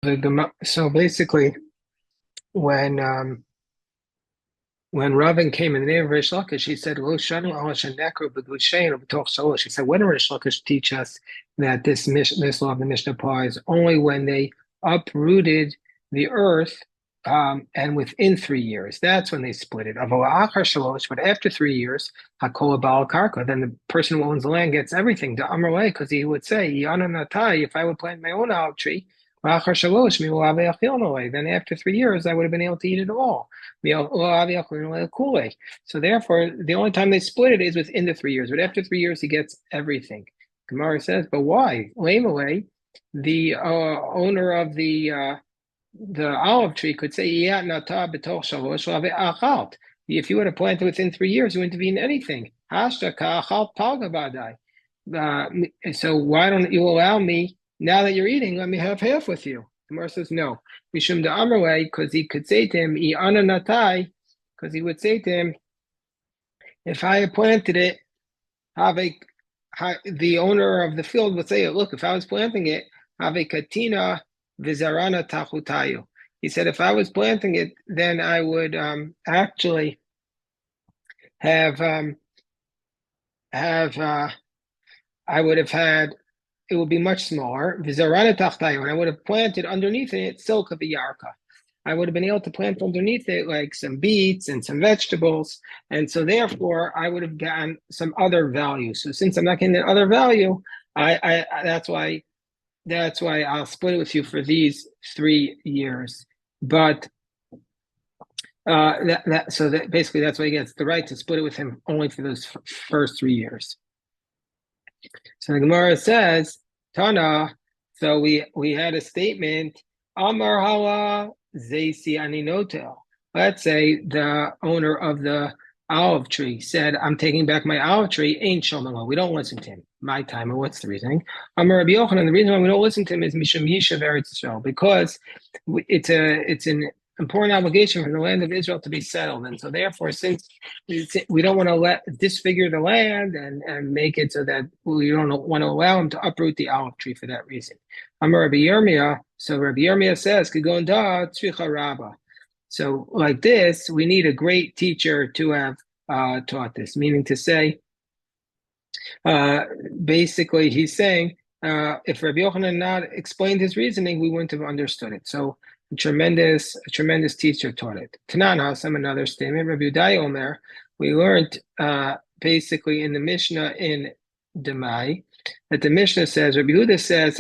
So basically, when um, when Ravin came in the name of Rish Lakish, he said, "Lo shanu al shenekru b'gushein b'toch shalosh." He said, "When did Rish Lakish teach us that this law of the Mishnah applies only when they uprooted the earth, and within 3 years? That's when they split it. Avo achar shalosh, but after 3 years, hakol ba'al karka, then the person who owns the land gets everything to Amrulay, because he would say, Yana natai, if I would plant my own olive tree, achar shalosh mi then after 3 years, I would have been able to eat it all." So therefore, the only time they split it is within the 3 years. But after 3 years, he gets everything. Gemara says, but why? Lamele, the owner of the olive tree could say, if you would have planted within 3 years, you wouldn't have eaten anything. So why don't you allow me, now that you're eating, let me have half with you? Gemara says, no. Mishum de Amrway, because he could say to him, because he would say to him, if I had planted it, the owner of the field would say, look, if I was planting it, have a katina vizarana tachutayu. He said, if I was planting it, then I would actually have I would have had, it would be much smaller. Vizarana tachutayu, and I would have planted underneath it silka v'yarka. I would have been able to plant underneath it like some beets and some vegetables. And so therefore I would have gotten some other value. So since I'm not getting that other value, I that's why I'll split it with you for these 3 years. But so that basically that's why he gets the right to split it with him only for those first 3 years. So the Gemara says, Tana, so we had a statement, Amar Hala Zesi Aninotel. Let's say the owner of the olive tree said, I'm taking back my olive tree, ain't Shomalo. We don't listen to him. My time, or what's the reasoning? Amar Rabbi Yochanan, the reason why we don't listen to him is Mishum Yishav Eretz Yisrael, because it's an important obligation for the land of Israel to be settled. And so therefore, since we don't want to disfigure the land and make it so that we don't want to allow him to uproot the olive tree for that reason. Amar Rabbi Yirmiyah, so Rabbi Yirmiyah says, so like this, we need a great teacher to have taught this, meaning to say, basically he's saying, if Rabbi Yochanan not explained his reasoning, we wouldn't have understood it. So a tremendous teacher taught it. Tanan some another statement. Rabbi Yudai Omer, we learned basically in the Mishnah in Demai that the Mishnah says, Rabbi Yehuda says,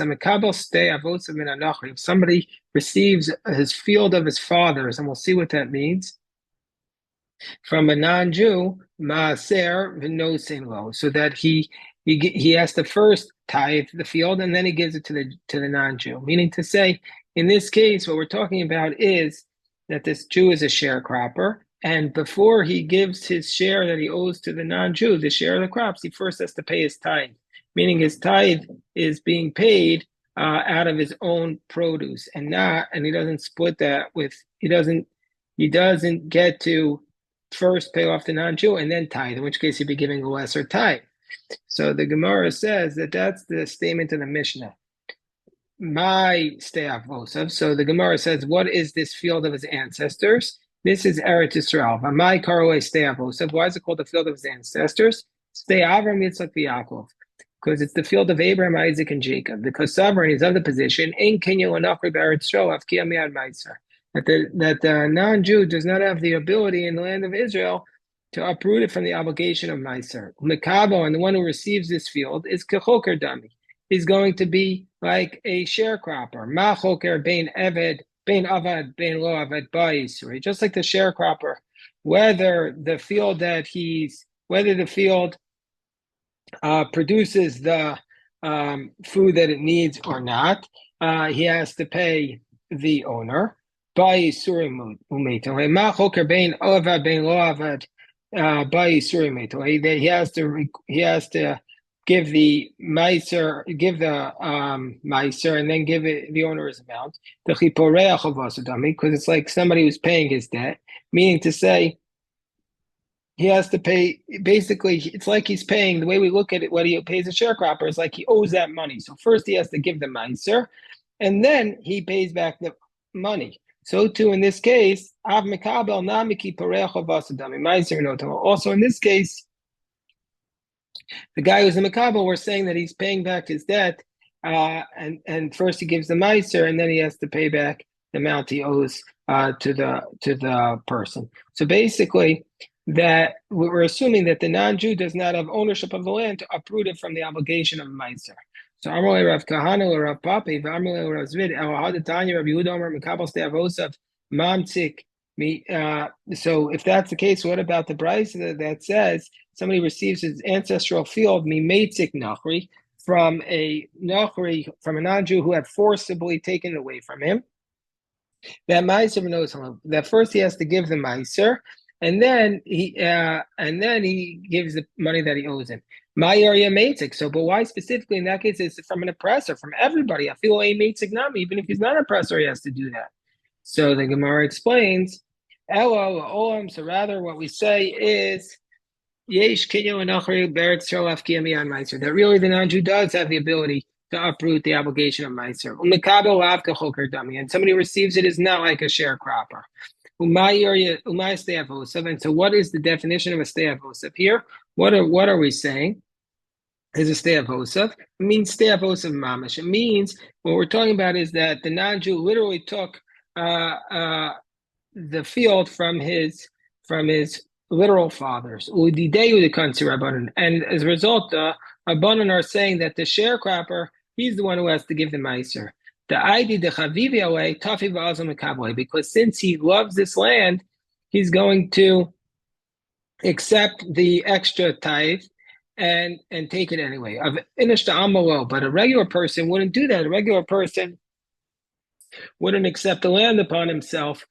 if somebody receives his field of his fathers, and we'll see what that means, from a non-Jew, maaser v'nosin lo, so that he has to first tithe the field and then he gives it to the non-Jew. Meaning to say, in this case, what we're talking about is that this Jew is a sharecropper, and before he gives his share that he owes to the non-Jew, the share of the crops, he first has to pay his tithe. Meaning his tithe is being paid out of his own produce, and he doesn't split that with, he doesn't get to first pay off the non-Jew and then tithe, in which case he'd be giving a lesser tithe. So the Gemara says that that's the statement of the Mishnah. My ste'av vosav. So the Gemara says, what is this field of his ancestors? This is Eretz Yisrael. My karoi ste'av vosav. Why is it called the field of his ancestors? Ste'avram Yitzchak v'Yaakov. Because it's the field of Abraham, Isaac, and Jacob. Because sovereign is of the position, in Kenya Lanachri Eretz Yisrael Avkiyah Miad Meiser. That the non-Jew does not have the ability in the land of Israel to uproot it from the obligation of Meiser. Mekabo, and the one who receives this field, is kechoker dami. He's going to be like a sharecropper. Ma choker bein eved, bein avad, bein lo avad ba'isuri. Just like the sharecropper, whether the field produces the food that it needs or not, he has to pay the owner. He has to give the meiser, and then give it the owner's amount. Because it's like somebody who's paying his debt, meaning to say he has to pay. Basically, it's like he's paying. The way we look at it, what he pays a sharecropper is like he owes that money. So first he has to give the meiser, and then he pays back the money. So too in this case, Av Mekabel Namiki Parecho Vasadami Meiser Noto. Also in this case, the guy who's in Mekabel, we're saying that he's paying back his debt, and first he gives the Meiser, and then he has to pay back the amount he owes to the person. So basically, that we're assuming that the non-Jew does not have ownership of the land to uproot it from the obligation of Meiser. So Amalei Rav Kahana or Rav Papi, Amalei Rav Zvid, El Hadatanya Rav Yehuda Omer Mekabel Stei Avosaf Mamtzik. So if that's the case, what about the Bryce that says somebody receives his ancestral field mimetzik nachri from a non-Jew who had forcibly taken it away from him? That meiser knows that first he has to give the meiser, and then he gives the money that he owes him. Ma'aria meitzik. So, but why specifically in that case? It's from an oppressor, from everybody. I feel a meitzik nami, even if he's not an oppressor, he has to do that. So the Gemara explains, Elo olam. So rather, what we say is, Yesh kinyo anachri beretz sholaf kiyami on meiser. That really the non-Jew does have the ability to uproot the obligation of meiser. Umekabel lavka choker dami, and somebody receives it is not like a sharecropper. Umay stay avosav. And so, what is the definition of a stay avosav here? What are we saying? Is a stay avosav? It means stay avosav mamish. It means what we're talking about is that the non-Jew literally took the field from his literal fathers. And as a result, the Rabbanan are saying that the sharecropper, he's the one who has to give the meiser. The ID the chavivi away tafi v'azam mekabel, because since he loves this land, he's going to accept the extra tithe and take it anyway. But a regular person wouldn't do that. A regular person wouldn't accept the land upon himself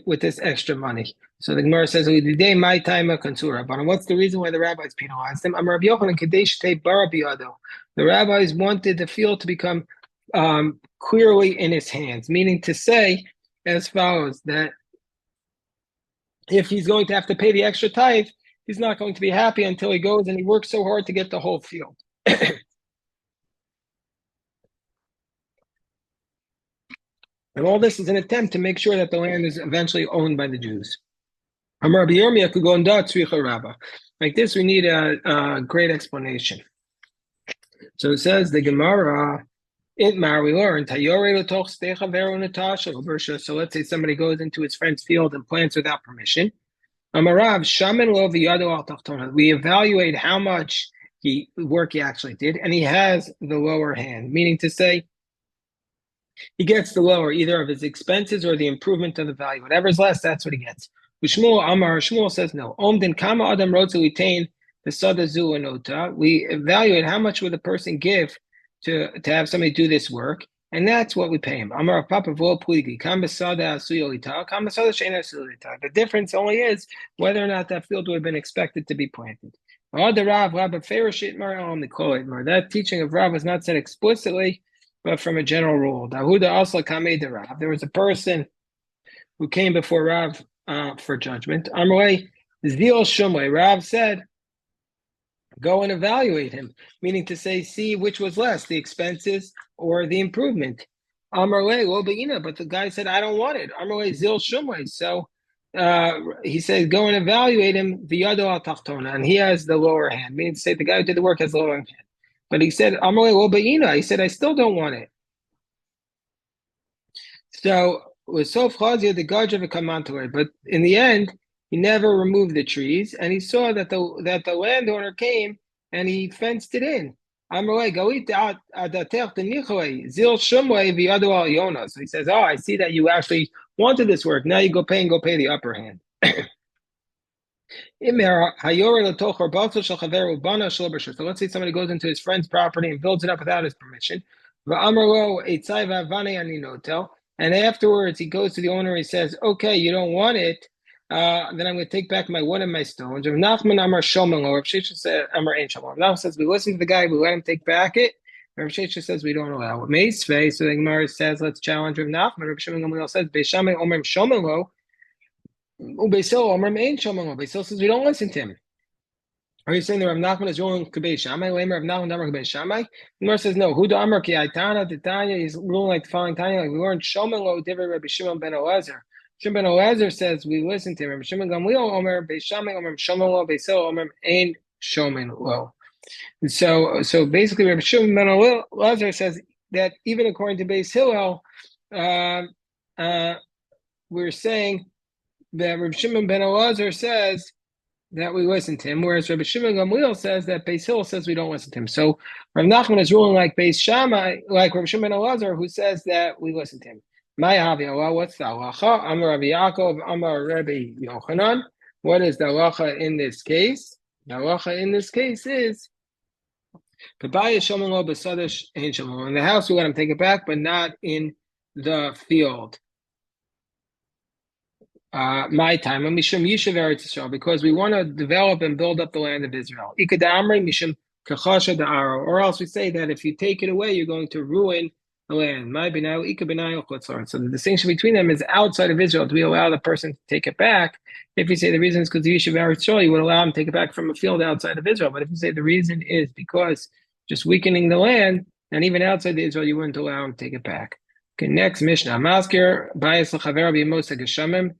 with this extra money. So the Gemara says, my time but what's the reason why the rabbis penalized him? The rabbis wanted the field to become clearly in his hands, meaning to say as follows, that if he's going to have to pay the extra tithe, he's not going to be happy until he goes and he works so hard to get the whole field. And all this is an attempt to make sure that the land is eventually owned by the Jews. Like this, we need a great explanation. So it says the Gemara, Itmar, we learned, so let's say somebody goes into his friend's field and plants without permission. We evaluate how much work he actually did, and he has the lower hand, meaning to say, he gets the lower, either of his expenses or the improvement of the value. Whatever's less, that's what he gets. Shmuel says no. We evaluate how much would the person give to have somebody do this work, and that's what we pay him. The difference only is whether or not that field would have been expected to be planted. That teaching of Rav was not said explicitly, but from a general rule. There was a person who came before Rav for judgment. Rav said, go and evaluate him, meaning to say, see which was less, the expenses or the improvement. But the guy said, I don't want it. So he said, go and evaluate him, and he has the lower hand, meaning to say the guy who did the work has the lower hand. But he said, he said, I still don't want it. So with Sof Chazia, the Gaj of a Kamantor, but in the end, he never removed the trees, and he saw that the landowner came and he fenced it in. So he says, oh, I see that you actually wanted this work. Now you go pay the upper hand. So let's say somebody goes into his friend's property and builds it up without his permission. And afterwards he goes to the owner and he says, okay, you don't want it, then I'm going to take back my wood and my stones. Rav Nachman Amar Shomel, Rav Shesha said Amar Ein Shomel. Rav says we listen to the guy, we let him take back it. Rav Shesha says we don't allow it. Meisvei, so the Gemara says let's challenge Rav Nachman. Rav Shimon Gamliel says Beishamei Omer Shomelo. Beisil Omer Ein Shomelo. Beisil says we don't listen to him. Are you saying that Rav Nachman is ruling Kabei Shammai? Lamer Rav Nachman Amar Kabei Shammai? The Gemara says no. Who the Amar Ki Aitana Titanya? He's ruling like the following Tanya, like we learned Shomen Lo Divrei Rabbi Shimon ben Elazar. Shimon ben Elazar says we listen to him. Rabbi Shimon Gamliel Omer Bei Shammai Omer Shomen Lo Bei Sil Omer Ein Shomen Lo. So basically, Rabbi Shimon ben Elazar says that even according to Beis Hillel, we're saying that Rabbi Shimon ben Elazar says that we listen to him, whereas Rabbi Shimon Gamliel says that Beis Hillel says we don't listen to him. So Rav Nachman is ruling like Beis Shammai, like Rabbi Shimon ben Elazar, who says that we listen to him. My Havi Allah, what's the halacha? Amar Rabbi Yaakov, Amar Rabbi Yochanan. What is the halacha in this case? The halacha in this case is in the house we let him take it back, but not in the field. My time, Mishum Yishuv Eretz Yisrael, because we want to develop and build up the land of Israel. Mishum Kachasha Da'aro, or else we say that if you take it away, you're going to ruin the land. So the distinction between them is outside of Israel. Do we allow the person to take it back? If you say the reason is because the Yishuv Eretz Yisrael, you would allow him to take it back from a field outside of Israel. But if you say the reason is because just weakening the land, and even outside Israel, you wouldn't allow him to take it back. Okay, next Mishnah. Maskir Bayis L'Chaver B'Yemos HaGeshamim.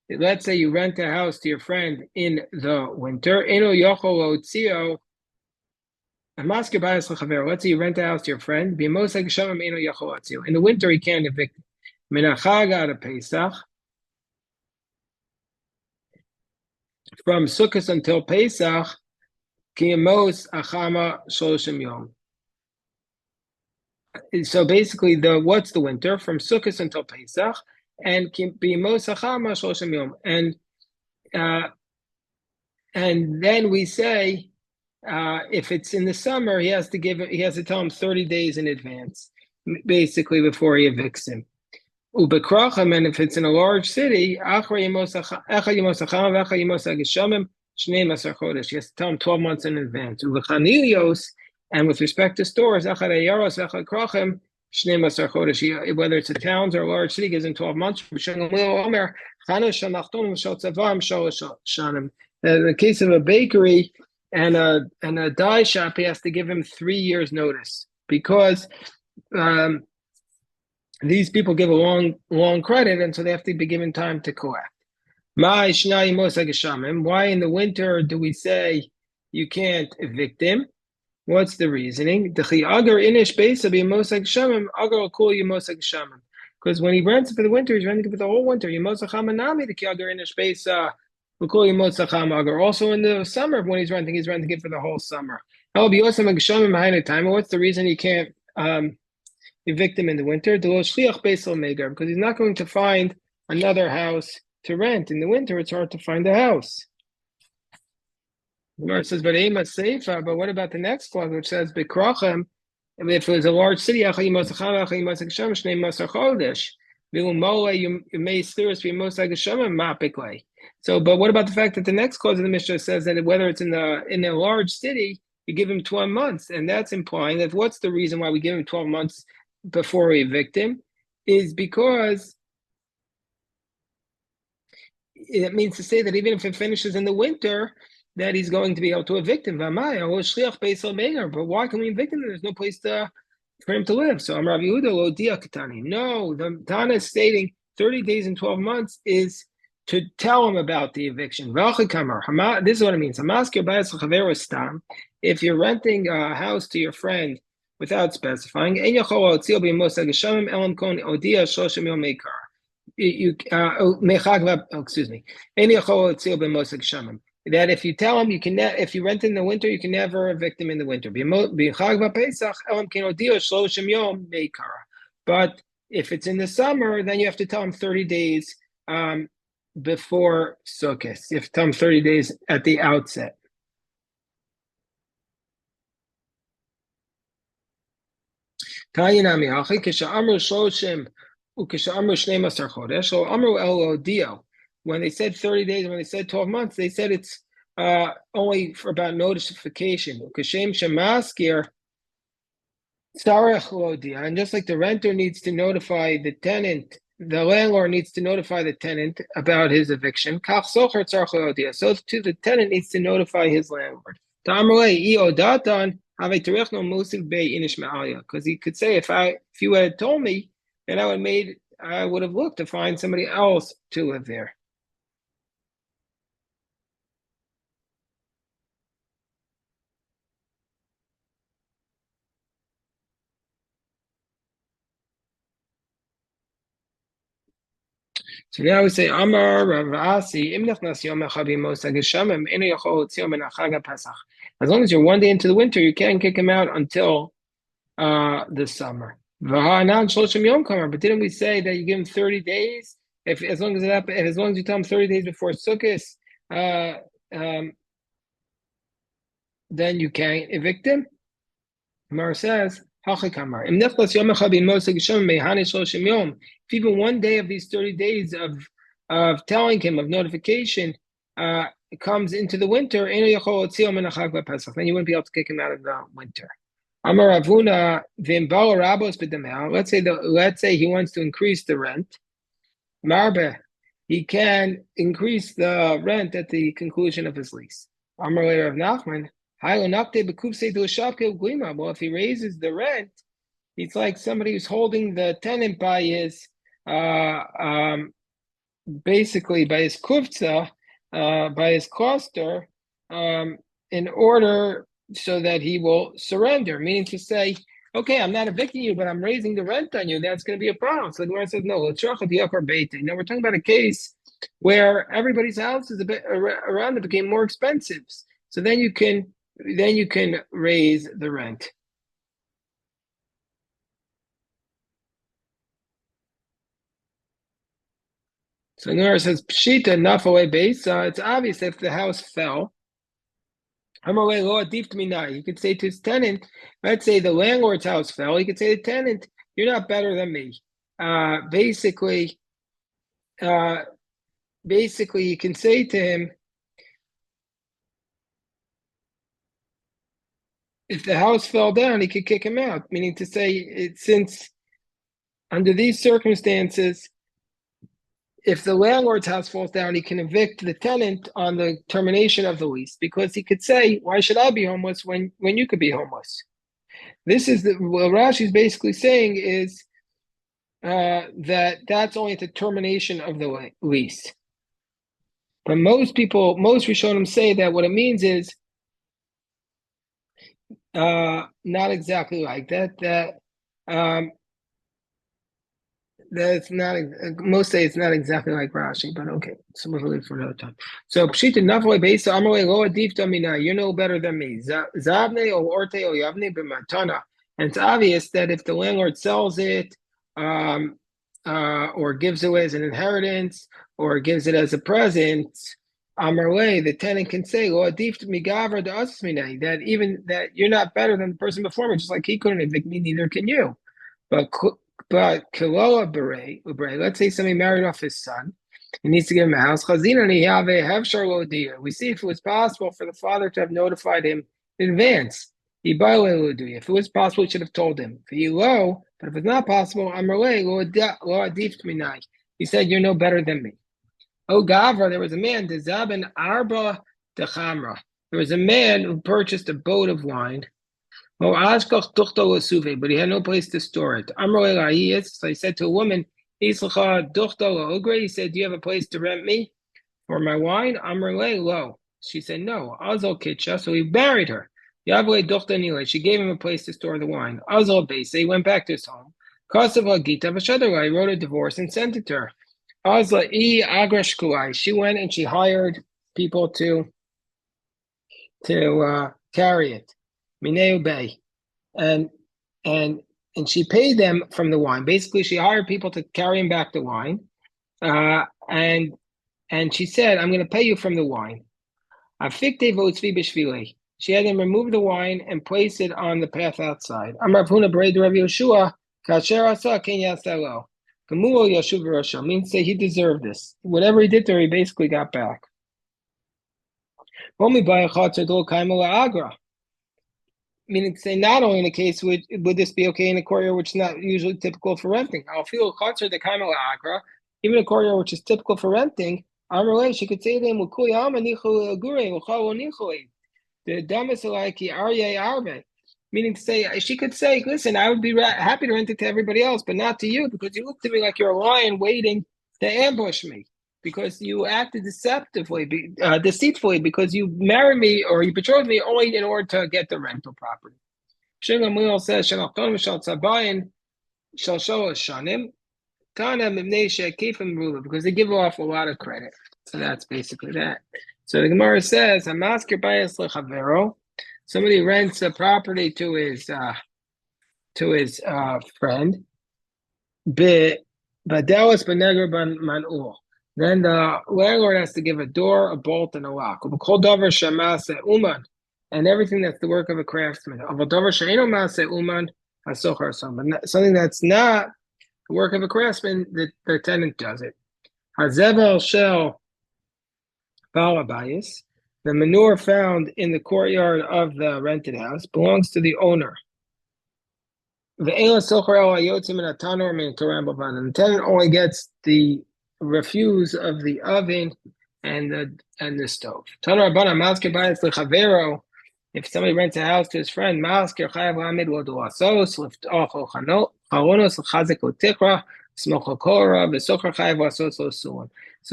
Let's say you rent a house to your friend in the winter. Let's say you rent a house to your friend. In the winter, he can't evict. From Sukkot until Pesach, so basically, what's the winter? From Sukkot until Pesach, and then we say if it's in the summer, he has to tell him 30 days in advance, basically before he evicts him. And if it's in a large city, he has to tell him 12 months in advance. And with respect to stores, whether it's a town or a large city, gives him 12 months. In the case of a bakery and a dye shop, he has to give him 3 years notice, because these people give a long credit, and so they have to be given time to collect. Why in the winter do we say you can't evict him? What's the reasoning? Because when he rents it for the winter, he's renting it for the whole winter. Also in the summer, when he's renting it for the whole summer. What's the reason he can't evict him in the winter? Because he's not going to find another house to rent. In the winter, it's hard to find a house. The Gemara says, but what about the next clause, which says, Bekrachem, if it was a large city, so, but what about the fact that the next clause of the Mishnah says that whether it's in a large city, you give him 12 months, and that's implying that what's the reason why we give him 12 months before we evict him is because it means to say that even if it finishes in the winter, that he's going to be able to evict him. But why can we evict him? There's no place for him to live. So Rav Yehuda lo dia katani. No, the Tana is stating 30 days and 12 months is to tell him about the eviction. This is what it means. If you're renting a house to your friend without specifying, that if you tell him if you rent in the winter, you can never evict him in the winter. But if it's in the summer, then you have to tell him 30 days before Sukkot. You have to tell him 30 days at the outset. When they said 30 days, when they said 12 months, they said it's only for about notification. And just like the renter needs to notify the tenant the landlord needs to notify the tenant about his eviction. So too, the tenant needs to notify his landlord. Because he could say, if you had told me, then I would have looked to find somebody else to live there. So now we say, Amar Rav Asi, as long as you're one day into the winter, you can't kick him out until the summer. But didn't we say that you give him 30 days? If as long as you tell him 30 days before Sukkot, uh, um, then you can't evict him. Mar says, if even one day of these 30 days of telling him of notification comes into the winter, then you wouldn't be able to kick him out of the winter. Amar Avuna v'im rabos b'damel. Let's say he wants to increase the rent. Marbe, he can increase the rent at the conclusion of his lease. Amar Rav Nachman. Well, if he raises the rent, it's like somebody who's holding the tenant by his, basically by his kufza, by his cluster, in order so that he will surrender. Meaning to say, okay, I'm not evicting you, but I'm raising the rent on you. That's going to be a problem. So the Gemara says, no. Now we're talking about a case where everybody's houses around it became more expensive. So then you can raise the rent. So Nora says, Pshita nafale base. It's obvious if the house fell. You could say to his tenant, let's say the landlord's house fell. He could say to the tenant, you're not better than me. Basically, you can say to him, if the house fell down, he could kick him out. Meaning to say, since under these circumstances, if the landlord's house falls down, he can evict the tenant on the termination of the lease, because he could say, why should I be homeless when you could be homeless? This is what Rashi's basically saying is that's only at the termination of the lease. But most Rishonim say that what it means is not exactly like that. That's not, most say it's not exactly like Rashi, but okay, so we'll leave for another time. So Pshita Nafle Beisa Amalei Lo Adif Damina, you know better than me. Zavne o Orte o Yavne b'matana. And it's obvious that if the landlord sells it, or gives it away as an inheritance, or gives it as a present, Amarle, the tenant can say, Lo Adif Migavar da Asmina, that even that you're not better than the person before me, just like he couldn't evict me, neither can you. But Kilola Bere, let's say somebody married off his son. He needs to give him a house. We see if it was possible for the father to have notified him in advance. If it was possible, he should have told him. But if it's not possible, he said, you're no better than me. Oh, Gavra, there was a man, Arba Dechamra. There was a man who purchased a boat of wine. But he had no place to store it. So he said to a woman, he said, do you have a place to rent me for my wine? Lo. She said, no. Azal kitcha. So he married her. She gave him a place to store the wine. Azal base. He went back to his home. He wrote a divorce and sent it to her. She went and she hired people to carry it. Mineu Bay, and she paid them from the wine. Basically, she hired people to carry him back the wine, and she said, "I'm going to pay you from the wine." She had them remove the wine and place it on the path outside. Means that he deserved this. Whatever he did to her, he basically got back. Meaning to say, not only in a case would this be okay in a courtyard which is not usually typical for renting. I'll feel concert the kaimel agra, even a courtyard which is typical for renting. Amrulay, she could say to him, the Damasalaki Arye Arbe. Meaning to say, she could say, listen, I would be happy to rent it to everybody else, but not to you, because you look to me like you're a lion waiting to ambush me, because you acted deceitfully, because you married me or you betrothed me only in order to get the rental property. Shlomo says, "Shalachton shel tzabayin shel sholosh shanim tana mimnei she'kifim rula," because they give off a lot of credit. So that's basically that. So the Gemara says, "Hamaskir bayis lechavero." Somebody rents a property to his friend. Badelis beneger manul. Then the landlord has to give a door, a bolt, and a lock. Kol davar shamase uman, and everything that's the work of a craftsman. Uman, something that's not the work of a craftsman, the tenant does it. Hazevel shel balabayis, the manure found in the courtyard of the rented house belongs to the owner. The tenant only gets the refuse of the oven and the stove. If somebody rents a house to his friend, so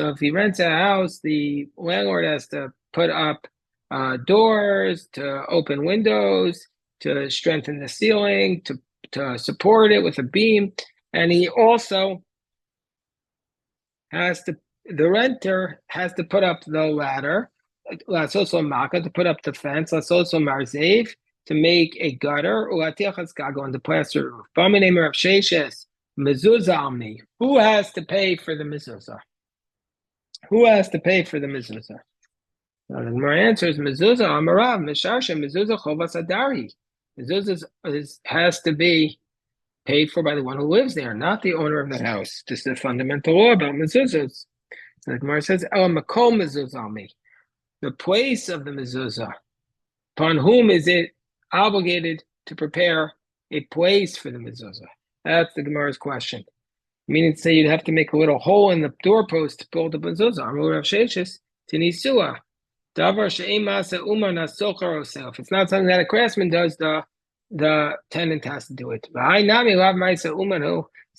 if he rents a house, the landlord has to put up doors, to open windows, to strengthen the ceiling, to support it with a beam, and he also the renter has to put up the ladder, to put up the fence, to make a gutter, and to plaster roof. Who has to pay for the mezuzah? Who has to pay for the mezuzah? Now, the Gemara answers, mezuzah amarav mishasha mezuzah chovas adari. Mezuzah has to be paid for by the one who lives there, not the owner of the house. This is the fundamental law about mezuzahs. So the Gemara says, "El makom mezuzah mi," the place of the mezuzah. Upon whom is it obligated to prepare a place for the mezuzah? That's the Gemara's question. Meaning to say you'd have to make a little hole in the doorpost to build the mezuzah. Amru Rav Sheshes tinisua davar she'em masa uman hasochar osel. If it's not something that a craftsman does, the tenant has to do it. It's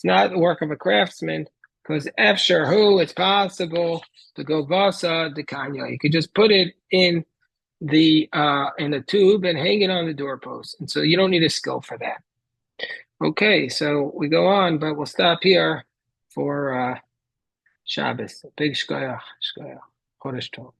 not the work of a craftsman, because efshar hu, it's possible to go vasa the kanya. You could just put it in a tube and hang it on the doorpost, and so you don't need a skill for that. Okay, so we go on, but we'll stop here for Shabbos. Big shkoyach, chodesh tov.